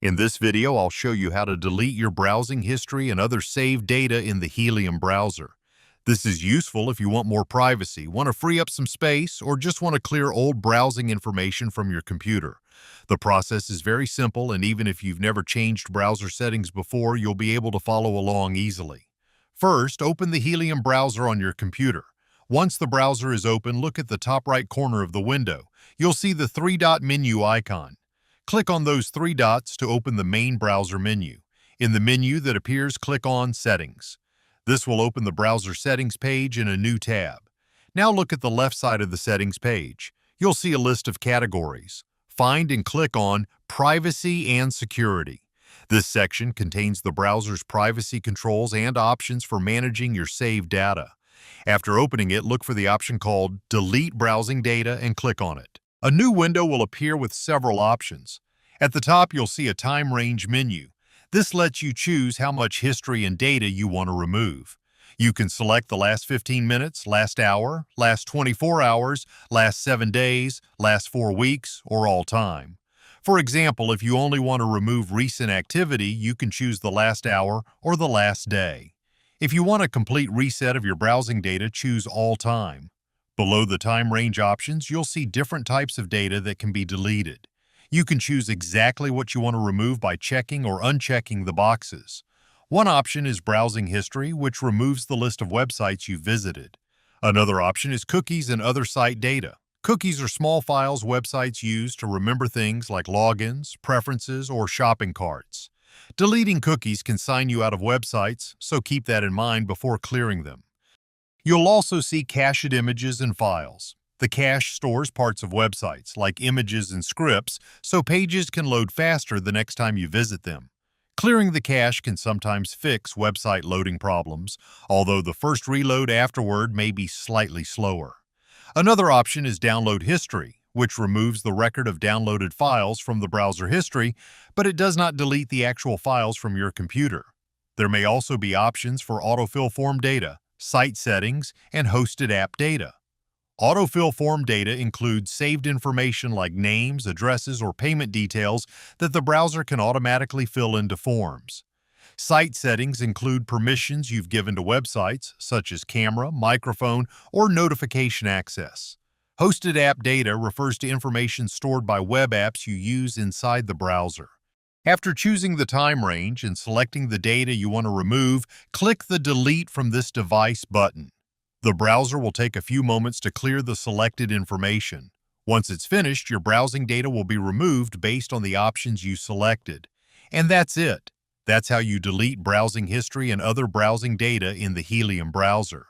In this video, I'll show you how to delete your browsing history and other saved data in the Helium browser. This is useful if you want more privacy, want to free up some space, or just want to clear old browsing information from your computer. The process is very simple, and even if you've never changed browser settings before, you'll be able to follow along easily. First, open the Helium browser on your computer. Once the browser is open, look at the top right corner of the window. You'll see the three-dot menu icon. Click on those three dots to open the main browser menu. In the menu that appears, click on Settings. This will open the browser settings page in a new tab. Now look at the left side of the settings page. You'll see a list of categories. Find and click on Privacy and Security. This section contains the browser's privacy controls and options for managing your saved data. After opening it, look for the option called Delete Browsing Data and click on it. A new window will appear with several options. At the top, you'll see a time range menu. This lets you choose how much history and data you want to remove. You can select the last 15 minutes, last hour, last 24 hours, last 7 days, last 4 weeks, or all time. For example, if you only want to remove recent activity, you can choose the last hour or the last day. If you want a complete reset of your browsing data, choose all time. Below the time range options, you'll see different types of data that can be deleted. You can choose exactly what you want to remove by checking or unchecking the boxes. One option is browsing history, which removes the list of websites you visited. Another option is cookies and other site data. Cookies are small files websites use to remember things like logins, preferences, or shopping carts. Deleting cookies can sign you out of websites, so keep that in mind before clearing them. You'll also see cached images and files. The cache stores parts of websites, like images and scripts, so pages can load faster the next time you visit them. Clearing the cache can sometimes fix website loading problems, although the first reload afterward may be slightly slower. Another option is download history, which removes the record of downloaded files from the browser history, but it does not delete the actual files from your computer. There may also be options for autofill form data, site settings, and hosted app data. Autofill form data includes saved information like names, addresses, or payment details that the browser can automatically fill into forms. Site settings include permissions you've given to websites, such as camera, microphone, or notification access. Hosted app data refers to information stored by web apps you use inside the browser. After choosing the time range and selecting the data you want to remove, click the Delete from this device button. The browser will take a few moments to clear the selected information. Once it's finished, your browsing data will be removed based on the options you selected. And that's it. That's how you delete browsing history and other browsing data in the Helium browser.